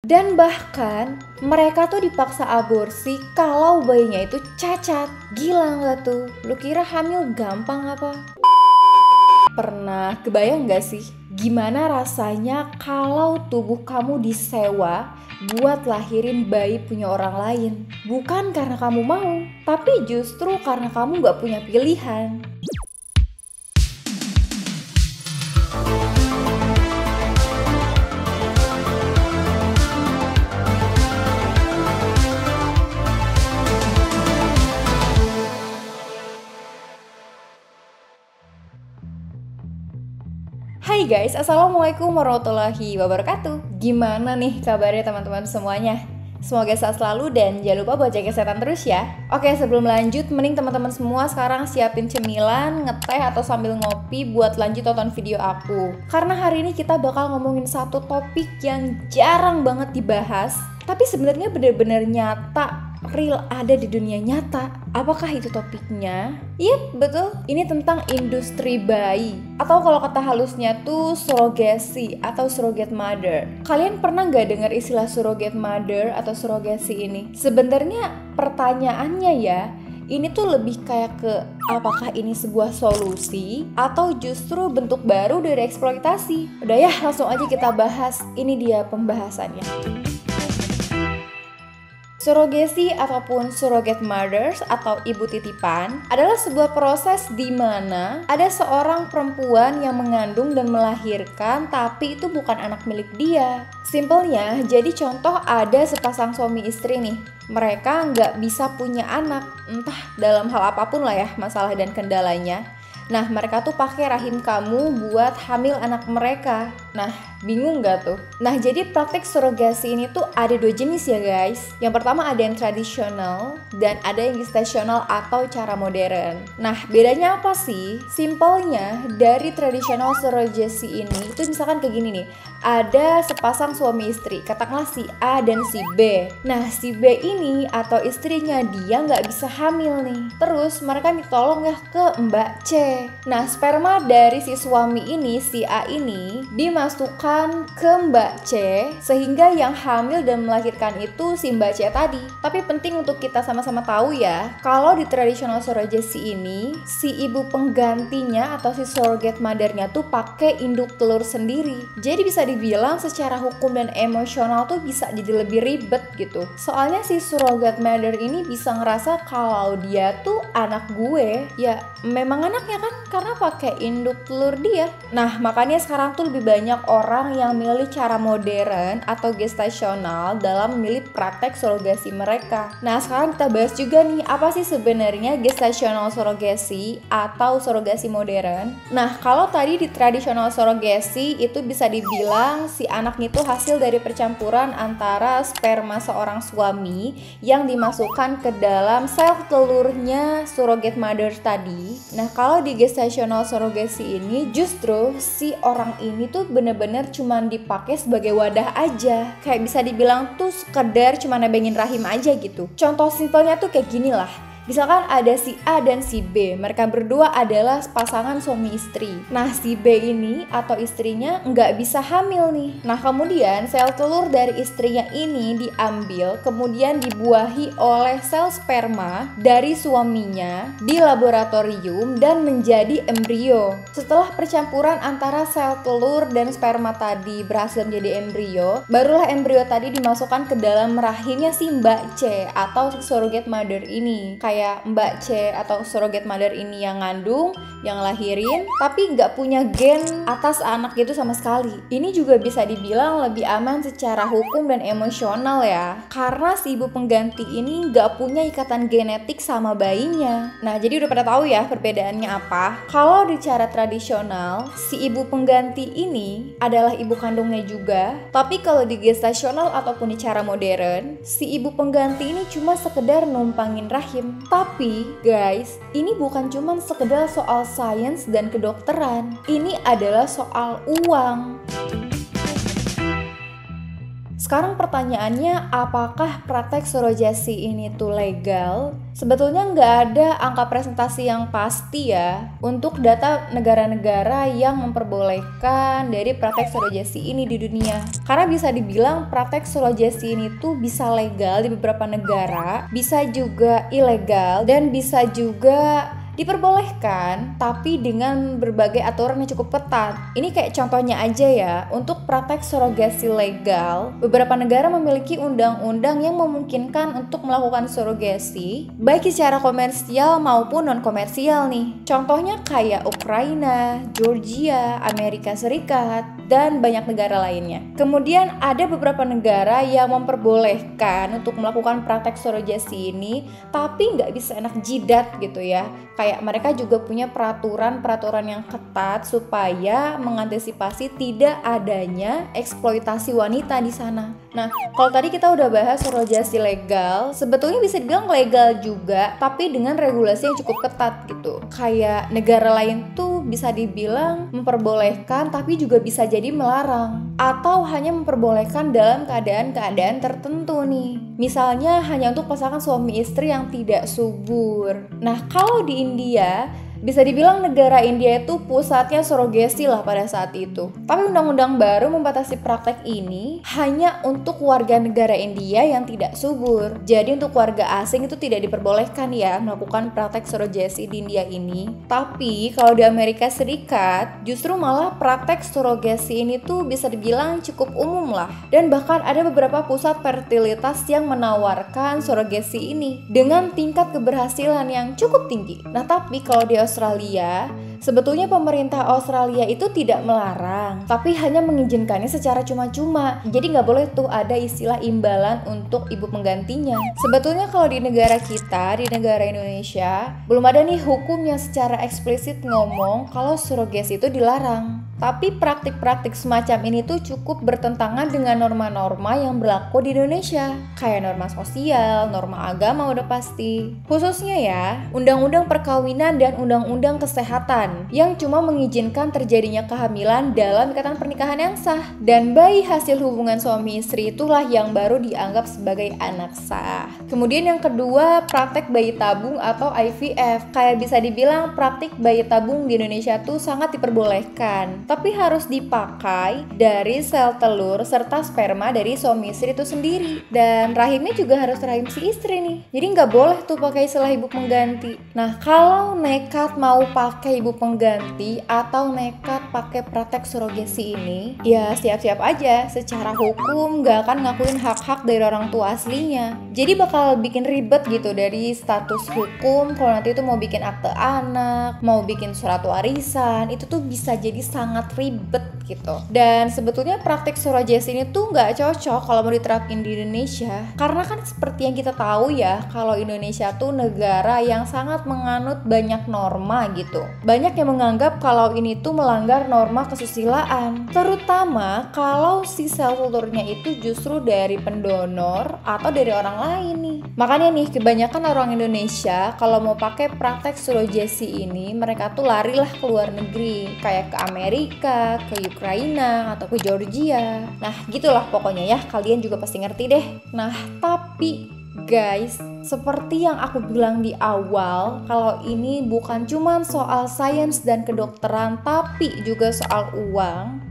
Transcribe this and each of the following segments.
Dan bahkan mereka tuh dipaksa aborsi kalau bayinya itu cacat. Gila nggak tuh? Lu kira hamil gampang apa? Pernah kebayang gak sih gimana rasanya kalau tubuh kamu disewa buat lahirin bayi punya orang lain? Bukan karena kamu mau, tapi justru karena kamu gak punya pilihan. Hai guys, assalamualaikum warahmatullahi wabarakatuh. Gimana nih kabarnya teman-teman semuanya? Semoga sehat selalu dan jangan lupa buat jaga kesehatan terus ya. Oke, sebelum lanjut, mending teman-teman semua sekarang siapin cemilan, ngeteh atau sambil ngopi buat lanjut tonton video aku. Karena hari ini kita bakal ngomongin satu topik yang jarang banget dibahas, tapi sebenarnya benar-benar nyata, real ada di dunia nyata. Apakah itu topiknya? Yep, betul. Ini tentang industri bayi, atau kalau kata halusnya tuh surrogasi atau surrogate mother. Kalian pernah nggak dengar istilah surrogate mother atau surrogasi ini? Sebenarnya pertanyaannya ya, ini tuh lebih kayak ke apakah ini sebuah solusi atau justru bentuk baru dari eksploitasi? Udah ya, langsung aja kita bahas. Ini dia pembahasannya. Surrogasi ataupun surrogate mothers atau ibu titipan adalah sebuah proses di mana ada seorang perempuan yang mengandung dan melahirkan tapi itu bukan anak milik dia. Simpelnya, jadi contoh ada sepasang suami istri nih. Mereka nggak bisa punya anak, entah dalam hal apapun lah ya masalah dan kendalanya. Nah, mereka tuh pakai rahim kamu buat hamil anak mereka. Nah, bingung gak tuh? Nah, jadi praktek surrogasi ini tuh ada dua jenis ya guys. Yang pertama ada yang tradisional dan ada yang gestasional atau cara modern. Nah, bedanya apa sih? Simpelnya, dari tradisional surrogasi ini itu misalkan kayak gini nih. Ada sepasang suami istri, katakanlah si A dan si B. Nah, si B ini atau istrinya dia nggak bisa hamil nih. Terus mereka ditolong ya ke Mbak C. Nah, sperma dari si suami ini, si A ini, dimasukkan ke Mbak C sehingga yang hamil dan melahirkan itu si Mbak C tadi. Tapi penting untuk kita sama-sama tahu ya, kalau di traditional surrogacy ini, si ibu penggantinya atau si surrogate mother-nya tuh pakai induk telur sendiri. Jadi bisa dibilang secara hukum dan emosional tuh bisa jadi lebih ribet gitu. Soalnya si surrogate mother ini bisa ngerasa kalau dia tuh anak gue, ya memang anaknya kan karena pakai induk telur dia. Nah, makanya sekarang tuh lebih banyak orang yang milih cara modern atau gestasional dalam memilih praktek surrogasi mereka. Nah, sekarang kita bahas juga nih, apa sih sebenarnya gestational surrogasi atau surrogasi modern? Nah, kalau tadi di traditional surrogasi itu bisa dibilang si anak itu hasil dari percampuran antara sperma seorang suami yang dimasukkan ke dalam sel telurnya surrogate mother tadi. Nah, kalau di gestational surrogasi ini justru si orang ini tuh bener-bener cuman dipakai sebagai wadah aja. Kayak bisa dibilang tuh sekedar cuma nebengin rahim aja gitu. Contoh simpelnya tuh kayak gini lah. Misalkan ada si A dan si B, mereka berdua adalah pasangan suami istri. Nah, si B ini atau istrinya nggak bisa hamil nih. Nah, kemudian sel telur dari istrinya ini diambil, kemudian dibuahi oleh sel sperma dari suaminya di laboratorium dan menjadi embrio. Setelah percampuran antara sel telur dan sperma tadi berhasil menjadi embrio, barulah embrio tadi dimasukkan ke dalam rahimnya si Mbak C atau surrogate mother ini. Kayak Mbak C atau surrogate mother ini yang ngandung, yang lahirin, tapi nggak punya gen atas anak itu sama sekali. Ini juga bisa dibilang lebih aman secara hukum dan emosional ya, karena si ibu pengganti ini nggak punya ikatan genetik sama bayinya. Nah, jadi udah pada tahu ya perbedaannya apa? Kalau di cara tradisional, si ibu pengganti ini adalah ibu kandungnya juga, tapi kalau di gestasional ataupun di cara modern, si ibu pengganti ini cuma sekedar numpangin rahim. Tapi guys, ini bukan cuma sekedar soal sains dan kedokteran. Ini adalah soal uang. Sekarang pertanyaannya, apakah praktek surogasi ini tuh legal? Sebetulnya nggak ada angka presentasi yang pasti ya untuk data negara-negara yang memperbolehkan dari praktek surogasi ini di dunia. Karena bisa dibilang praktek surogasi ini tuh bisa legal di beberapa negara, bisa juga ilegal, dan bisa juga diperbolehkan tapi dengan berbagai aturan yang cukup ketat. Ini kayak contohnya aja ya, untuk praktek surogasi legal, beberapa negara memiliki undang-undang yang memungkinkan untuk melakukan surogasi baik secara komersial maupun non-komersial nih. Contohnya kayak Ukraina, Georgia, Amerika Serikat, dan banyak negara lainnya. Kemudian ada beberapa negara yang memperbolehkan untuk melakukan praktek surogasi ini tapi nggak bisa enak jidat gitu ya. Kayak mereka juga punya peraturan yang ketat supaya mengantisipasi tidak adanya eksploitasi wanita di sana. Nah, kalau tadi kita udah bahas surogasi legal, sebetulnya bisa dibilang legal juga, tapi dengan regulasi yang cukup ketat gitu. Kayak negara lain tuh bisa dibilang memperbolehkan, tapi juga bisa jadi melarang. Atau hanya memperbolehkan dalam keadaan-keadaan tertentu nih. Misalnya hanya untuk pasangan suami istri yang tidak subur. Nah, kalau di India, bisa dibilang negara India itu pusatnya surogasi lah pada saat itu. Tapi undang-undang baru membatasi praktek ini hanya untuk warga negara India yang tidak subur. Jadi untuk warga asing itu tidak diperbolehkan ya melakukan praktek surogasi di India ini. Tapi kalau di Amerika Serikat justru malah praktek surogasi ini tuh bisa dibilang cukup umum lah. Dan bahkan ada beberapa pusat fertilitas yang menawarkan surogasi ini dengan tingkat keberhasilan yang cukup tinggi. Nah, tapi kalau di Australia, sebetulnya pemerintah Australia itu tidak melarang, tapi hanya mengizinkannya secara cuma-cuma. Jadi nggak boleh tuh ada istilah imbalan untuk ibu penggantinya. Sebetulnya kalau di negara kita, di negara Indonesia, belum ada nih hukum yang secara eksplisit ngomong kalau surogasi itu dilarang. Tapi praktik-praktik semacam ini tuh cukup bertentangan dengan norma-norma yang berlaku di Indonesia. Kayak norma sosial, norma agama udah pasti. Khususnya ya, Undang-Undang Perkawinan dan Undang-Undang Kesehatan yang cuma mengizinkan terjadinya kehamilan dalam ikatan pernikahan yang sah. Dan bayi hasil hubungan suami istri itulah yang baru dianggap sebagai anak sah. Kemudian yang kedua, praktek bayi tabung atau IVF. Kayak bisa dibilang praktik bayi tabung di Indonesia tuh sangat diperbolehkan. Tapi harus dipakai dari sel telur serta sperma dari suami istri itu sendiri. Dan rahimnya juga harus rahim si istri nih. Jadi nggak boleh tuh pakai istilah ibu pengganti. Nah, kalau nekat mau pakai ibu pengganti atau nekat pakai praktek surogasi ini, ya siap-siap aja. Secara hukum nggak akan ngakuin hak-hak dari orang tua aslinya. Jadi bakal bikin ribet gitu dari status hukum. Kalau nanti itu mau bikin akte anak, mau bikin surat warisan, itu tuh bisa jadi sangat ribet gitu. Dan sebetulnya praktik surogasi ini tuh nggak cocok kalau mau diterapin di Indonesia, karena kan seperti yang kita tahu ya, kalau Indonesia tuh negara yang sangat menganut banyak norma gitu. Banyak yang menganggap kalau ini tuh melanggar norma kesusilaan, terutama kalau si sel telurnya itu justru dari pendonor atau dari orang lain nih. Makanya nih kebanyakan orang Indonesia kalau mau pakai praktek surogasi ini, mereka tuh larilah ke luar negeri, kayak ke Amerika, ke Ukraina, atau ke Georgia. Nah gitulah pokoknya ya, kalian juga pasti ngerti deh. Nah tapi guys, seperti yang aku bilang di awal, kalau ini bukan cuma soal sains dan kedokteran, tapi juga soal uang.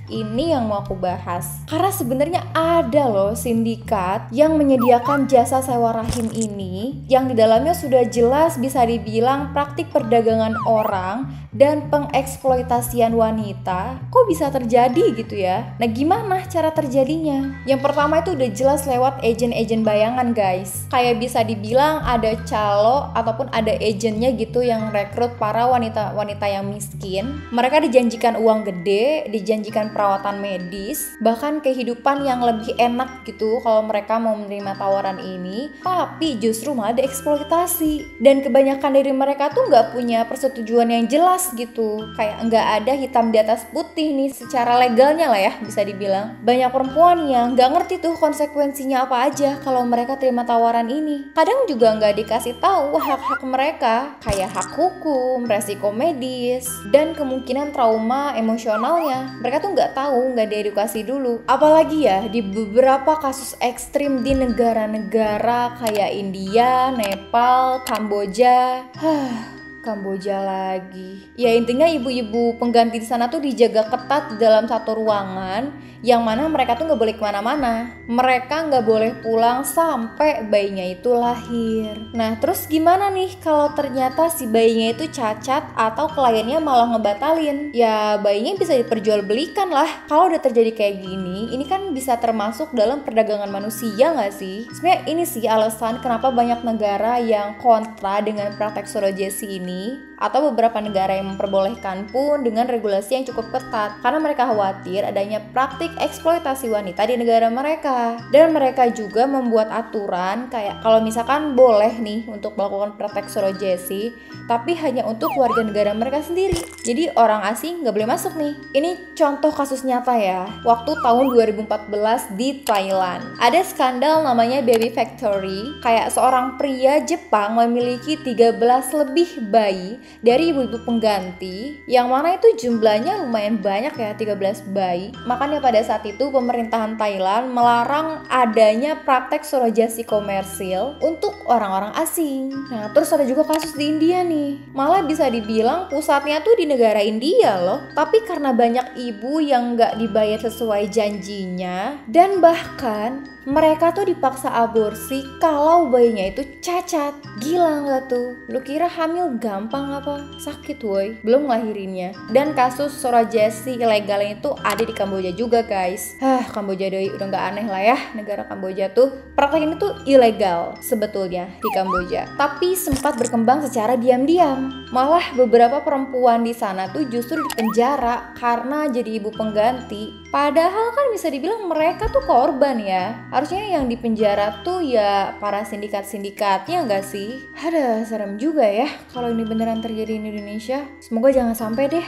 Ini yang mau aku bahas. Karena sebenarnya ada loh sindikat yang menyediakan jasa sewa rahim ini, yang di dalamnya sudah jelas bisa dibilang praktik perdagangan orang dan pengeksploitasian wanita. Kok bisa terjadi gitu ya? Nah gimana cara terjadinya? Yang pertama itu udah jelas lewat agen-agen bayangan guys. Kayak bisa dibilang ada calo ataupun ada agennya gitu yang rekrut para wanita-wanita yang miskin. Mereka dijanjikan uang gede, dijanjikan perawatan medis, bahkan kehidupan yang lebih enak gitu kalau mereka mau menerima tawaran ini, tapi justru malah dieksploitasi. Dan kebanyakan dari mereka tuh nggak punya persetujuan yang jelas gitu, kayak nggak ada hitam di atas putih nih secara legalnya lah ya bisa dibilang. Banyak perempuan yang nggak ngerti tuh konsekuensinya apa aja kalau mereka terima tawaran ini. Kadang juga nggak dikasih tahu hak-hak mereka, kayak hak hukum, resiko medis, dan kemungkinan trauma emosionalnya. Mereka tuh nggak nggak tahu, nggak diedukasi dulu. Apalagi ya di beberapa kasus ekstrim di negara-negara kayak India, Nepal, Kamboja. Kamboja lagi. Ya intinya ibu-ibu pengganti di sana tuh dijaga ketat di dalam satu ruangan, yang mana mereka tuh nggak boleh kemana-mana. Mereka nggak boleh pulang sampai bayinya itu lahir. Nah terus gimana nih kalau ternyata si bayinya itu cacat atau kliennya malah ngebatalin? Ya bayinya bisa diperjualbelikan lah. Kalau udah terjadi kayak gini, ini kan bisa termasuk dalam perdagangan manusia nggak sih? Sebenarnya ini sih alasan kenapa banyak negara yang kontra dengan praktek surogasi ini, atau beberapa negara yang memperbolehkan pun dengan regulasi yang cukup ketat, karena mereka khawatir adanya praktik eksploitasi wanita di negara mereka. Dan mereka juga membuat aturan kayak kalau misalkan boleh nih untuk melakukan praktek surogasi, tapi hanya untuk warga negara mereka sendiri. Jadi orang asing nggak boleh masuk nih. Ini contoh kasus nyata ya. Waktu tahun 2014 di Thailand, ada skandal namanya Baby Factory. Kayak seorang pria Jepang memiliki 13 lebih bayi dari ibu-ibu pengganti, yang mana itu jumlahnya lumayan banyak ya, 13 bayi. Makanya pada saat itu pemerintahan Thailand melarang adanya praktek surogasi komersil untuk orang-orang asing. Nah terus ada juga kasus di India nih, malah bisa dibilang pusatnya tuh di negara India loh, tapi karena banyak ibu yang nggak dibayar sesuai janjinya, dan bahkan mereka tuh dipaksa aborsi kalau bayinya itu cacat. Gila nggak tuh? Lu kira hamil gampang apa? Sakit woi, belum ngelahirinnya. Dan kasus surogasi ilegal itu ada di Kamboja juga guys. Kamboja doi, udah nggak aneh lah ya, negara Kamboja tuh. Praktek ini tuh ilegal sebetulnya di Kamboja, tapi sempat berkembang secara diam-diam. Malah beberapa perempuan di sana tuh justru dipenjara karena jadi ibu pengganti. Padahal kan bisa dibilang mereka tuh korban ya. Harusnya yang dipenjara tuh ya para sindikat-sindikatnya nggak sih? Ada serem juga ya kalau ini beneran terjadi di Indonesia. Semoga jangan sampai deh.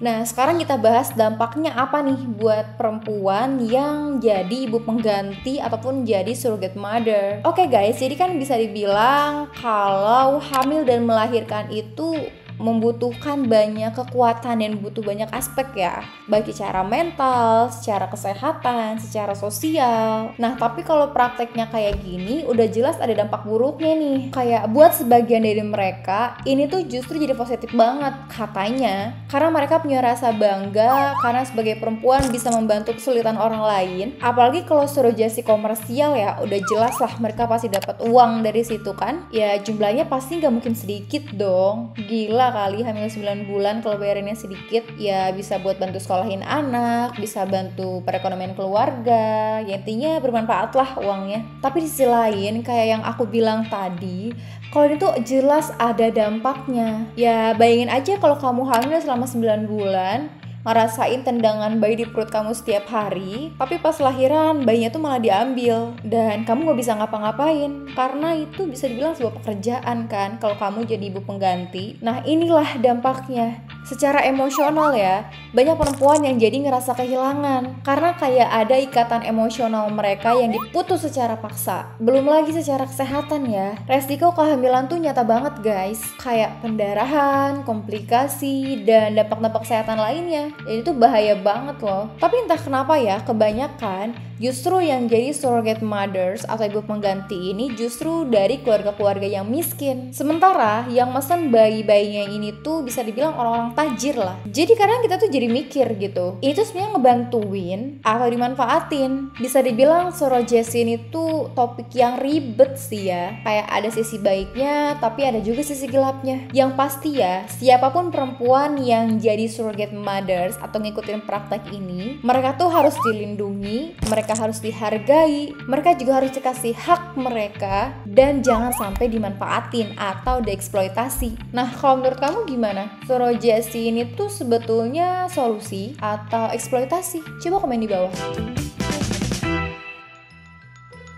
Nah sekarang kita bahas dampaknya apa nih buat perempuan yang jadi ibu pengganti ataupun jadi surrogate mother. Oke guys, jadi kan bisa dibilang kalau hamil dan melahirkan itu membutuhkan banyak kekuatan dan butuh banyak aspek ya, baik secara mental, secara kesehatan, secara sosial. Nah tapi kalau prakteknya kayak gini udah jelas ada dampak buruknya nih. Kayak buat sebagian dari mereka ini tuh justru jadi positif banget katanya, karena mereka punya rasa bangga karena sebagai perempuan bisa membantu kesulitan orang lain. Apalagi kalau surogasi komersial ya udah jelas lah mereka pasti dapat uang dari situ kan. Ya jumlahnya pasti nggak mungkin sedikit dong. Gila kali hamil 9 bulan kalau bayarannya sedikit, ya bisa buat bantu sekolahin anak, bisa bantu perekonomian keluarga, ya intinya bermanfaat lah uangnya. Tapi di sisi lain kayak yang aku bilang tadi, kalau ini tuh jelas ada dampaknya. Ya bayangin aja kalau kamu hamil selama 9 bulan, ngerasain tendangan bayi di perut kamu setiap hari, tapi pas lahiran bayinya tuh malah diambil dan kamu gak bisa ngapa-ngapain, karena itu bisa dibilang sebuah pekerjaan kan kalau kamu jadi ibu pengganti. Nah inilah dampaknya secara emosional ya. Banyak perempuan yang jadi ngerasa kehilangan karena kayak ada ikatan emosional mereka yang diputus secara paksa. Belum lagi secara kesehatan ya, resiko kehamilan tuh nyata banget guys, kayak pendarahan, komplikasi, dan dampak-dampak kesehatan lainnya. Jadi itu bahaya banget loh. Tapi entah kenapa ya, kebanyakan justru yang jadi surrogate mothers atau ibu pengganti ini justru dari keluarga-keluarga yang miskin. Sementara yang mesen bayi-bayinya ini tuh bisa dibilang orang-orang tajir lah. Jadi kadang kita tuh jadi mikir gitu, ini tuh sebenarnya ngebantuin atau dimanfaatin. Bisa dibilang surogasi ini tuh topik yang ribet sih ya. Kayak ada sisi baiknya, tapi ada juga sisi gelapnya. Yang pasti ya, siapapun perempuan yang jadi surrogate mother atau ngikutin praktek ini, mereka tuh harus dilindungi, mereka harus dihargai, mereka juga harus dikasih hak mereka, dan jangan sampai dimanfaatin atau dieksploitasi. Nah kalau menurut kamu gimana? Surogasi ini tuh sebetulnya solusi atau eksploitasi? Coba komen di bawah.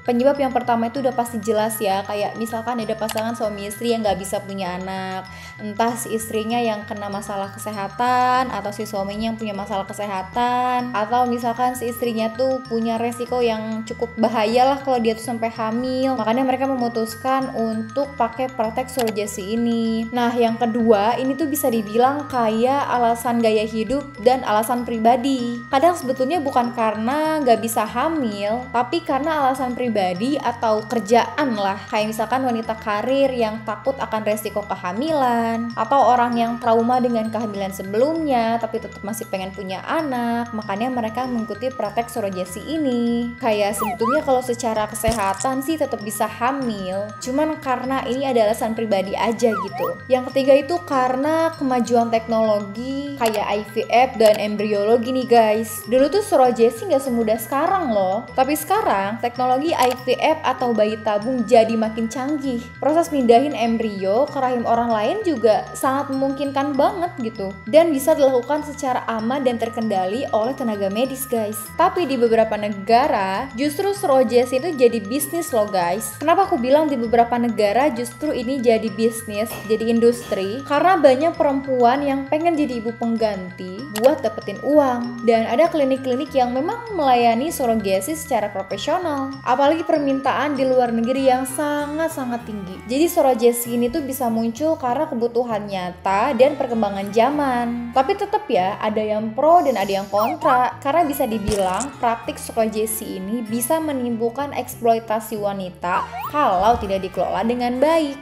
Penyebab yang pertama itu udah pasti jelas ya, kayak misalkan ada pasangan suami istri yang gak bisa punya anak, Entah si istrinya yang kena masalah kesehatan, atau si suaminya yang punya masalah kesehatan, atau misalkan si istrinya tuh punya resiko yang cukup bahaya lah kalau dia tuh sampai hamil. Makanya mereka memutuskan untuk pakai praktek surrogasi ini. Nah, yang kedua, ini tuh bisa dibilang kayak alasan gaya hidup dan alasan pribadi. Kadang sebetulnya bukan karena gak bisa hamil, tapi karena alasan pribadi atau kerjaan lah. Kayak misalkan wanita karir yang takut akan resiko kehamilan, atau orang yang trauma dengan kehamilan sebelumnya tapi tetap masih pengen punya anak. Makanya mereka mengikuti praktek surrogasi ini. Kayak sebetulnya kalau secara kesehatan sih tetap bisa hamil, cuman karena ini ada alasan pribadi aja gitu. Yang ketiga itu karena kemajuan teknologi kayak IVF dan embriologi nih guys. Dulu tuh surrogasi gak semudah sekarang loh, tapi sekarang teknologi IVF atau bayi tabung jadi makin canggih. Proses pindahin embrio ke rahim orang lain juga sangat memungkinkan banget gitu, dan bisa dilakukan secara aman dan terkendali oleh tenaga medis guys. Tapi di beberapa negara justru surrogasi itu jadi bisnis loh guys. Kenapa aku bilang di beberapa negara justru ini jadi bisnis, jadi industri? Karena banyak perempuan yang pengen jadi ibu pengganti buat dapetin uang, dan ada klinik-klinik yang memang melayani surrogasi secara profesional. Apalagi permintaan di luar negeri yang sangat-sangat tinggi. Jadi surrogasi ini tuh bisa muncul karena kebutuhan nyata dan perkembangan zaman. Tapi tetap ya, ada yang pro dan ada yang kontra. Karena bisa dibilang praktik surrogasi ini bisa menimbulkan eksploitasi wanita kalau tidak dikelola dengan baik.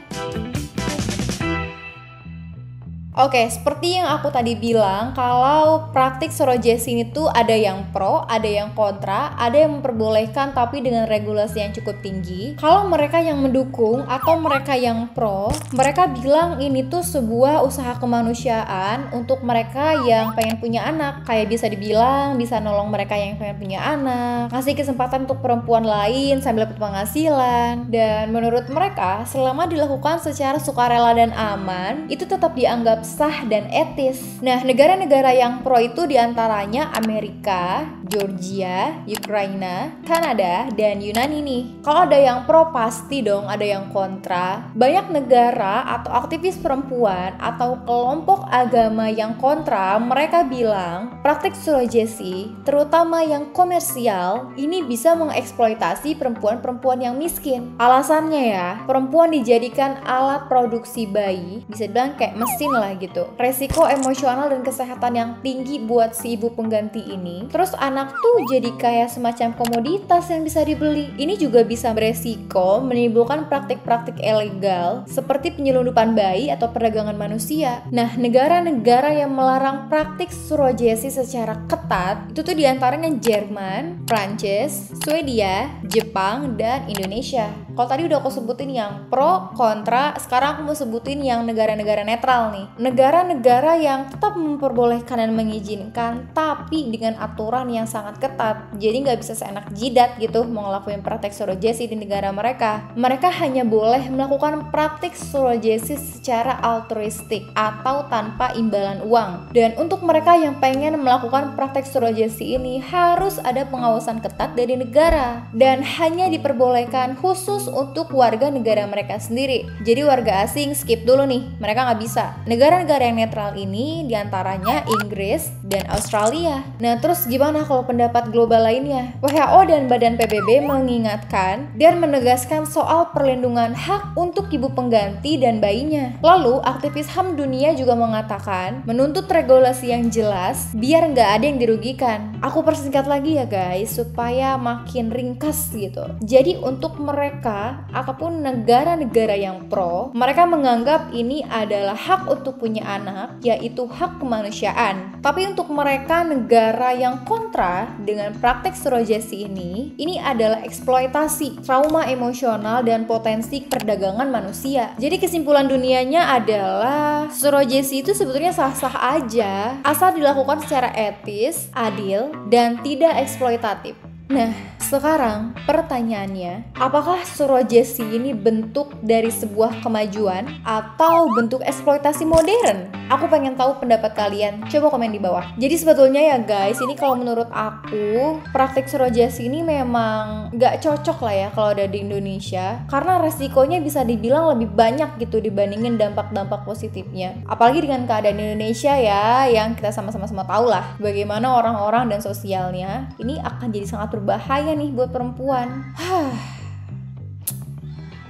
Oke, seperti yang aku tadi bilang, kalau praktik surrogasi ini tuh ada yang pro, ada yang kontra, ada yang memperbolehkan tapi dengan regulasi yang cukup tinggi. Kalau mereka yang mendukung atau mereka yang pro, mereka bilang ini tuh sebuah usaha kemanusiaan untuk mereka yang pengen punya anak. Kayak bisa dibilang bisa nolong mereka yang pengen punya anak, ngasih kesempatan untuk perempuan lain sambil dapat penghasilan. Dan menurut mereka, selama dilakukan secara sukarela dan aman, itu tetap dianggap sah dan etis. Nah, negara-negara yang pro itu diantaranya Amerika, Georgia, Ukraina, Kanada, dan Yunani nih. Kalau ada yang pro pasti dong ada yang kontra. Banyak negara atau aktivis perempuan atau kelompok agama yang kontra, mereka bilang praktik surrogasi, terutama yang komersial, ini bisa mengeksploitasi perempuan-perempuan yang miskin. Alasannya ya, perempuan dijadikan alat produksi bayi, bisa dibilang kayak mesin lah gitu. Resiko emosional dan kesehatan yang tinggi buat si ibu pengganti ini. Terus anak tuh jadi kayak semacam komoditas yang bisa dibeli. Ini juga bisa beresiko menimbulkan praktik-praktik ilegal seperti penyelundupan bayi atau perdagangan manusia. Nah, negara-negara yang melarang praktik surrogasi secara ketat itu tuh diantaranya Jerman, Prancis, Swedia, Jepang, dan Indonesia. Kalau tadi udah aku sebutin yang pro, kontra, sekarang aku mau sebutin yang negara-negara netral nih. Negara-negara yang tetap memperbolehkan dan mengizinkan, tapi dengan aturan yang sangat ketat. Jadi nggak bisa seenak jidat gitu mau ngelakuin praktek surrogasi di negara mereka. Mereka hanya boleh melakukan praktik surrogasi secara altruistik atau tanpa imbalan uang. Dan untuk mereka yang pengen melakukan praktek surrogasi ini harus ada pengawasan ketat dari negara. Dan hanya diperbolehkan khusus untuk warga negara mereka sendiri. Jadi warga asing skip dulu nih, mereka nggak bisa. Negara-negara yang netral ini diantaranya Inggris dan Australia. Nah, terus gimana kalau pendapat global lainnya? WHO dan Badan PBB mengingatkan dan menegaskan soal perlindungan hak untuk ibu pengganti dan bayinya. Lalu, aktivis HAM dunia juga mengatakan menuntut regulasi yang jelas biar nggak ada yang dirugikan. Aku persingkat lagi ya guys, supaya makin ringkas gitu. Jadi untuk mereka ataupun negara-negara yang pro, mereka menganggap ini adalah hak untuk punya anak, yaitu hak kemanusiaan. Tapi untuk mereka negara yang kontra dengan praktek surrogasi ini adalah eksploitasi, trauma emosional, dan potensi perdagangan manusia. Jadi kesimpulan dunianya adalah surrogasi itu sebetulnya sah-sah aja, asal dilakukan secara etis, adil, dan tidak eksploitatif. Nah, sekarang pertanyaannya, apakah surrogasi ini bentuk dari sebuah kemajuan atau bentuk eksploitasi modern? Aku pengen tahu pendapat kalian. Coba komen di bawah. Jadi sebetulnya ya guys, ini kalau menurut aku praktik surogasi ini memang gak cocok lah ya kalau ada di Indonesia, karena resikonya bisa dibilang lebih banyak gitu dibandingin dampak-dampak positifnya. Apalagi dengan keadaan Indonesia ya, yang kita sama-sama tahu lah bagaimana orang-orang dan sosialnya. Ini akan jadi sangat berbahaya nih buat perempuan.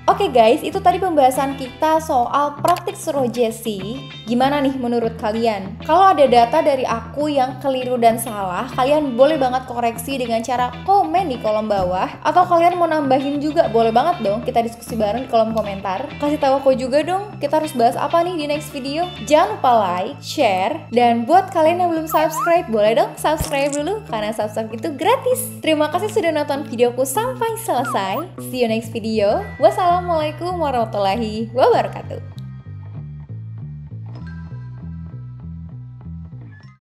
Oke guys, itu tadi pembahasan kita soal praktik surogasi. Gimana nih menurut kalian? Kalau ada data dari aku yang keliru dan salah, kalian boleh banget koreksi dengan cara komen di kolom bawah. Atau kalian mau nambahin juga, boleh banget dong kita diskusi bareng di kolom komentar. Kasih tahu aku juga dong, kita harus bahas apa nih di next video. Jangan lupa like, share, dan buat kalian yang belum subscribe, boleh dong subscribe dulu, karena subscribe itu gratis. Terima kasih sudah nonton videoku sampai selesai. See you next video. Wassalamualaikum warahmatullahi wabarakatuh.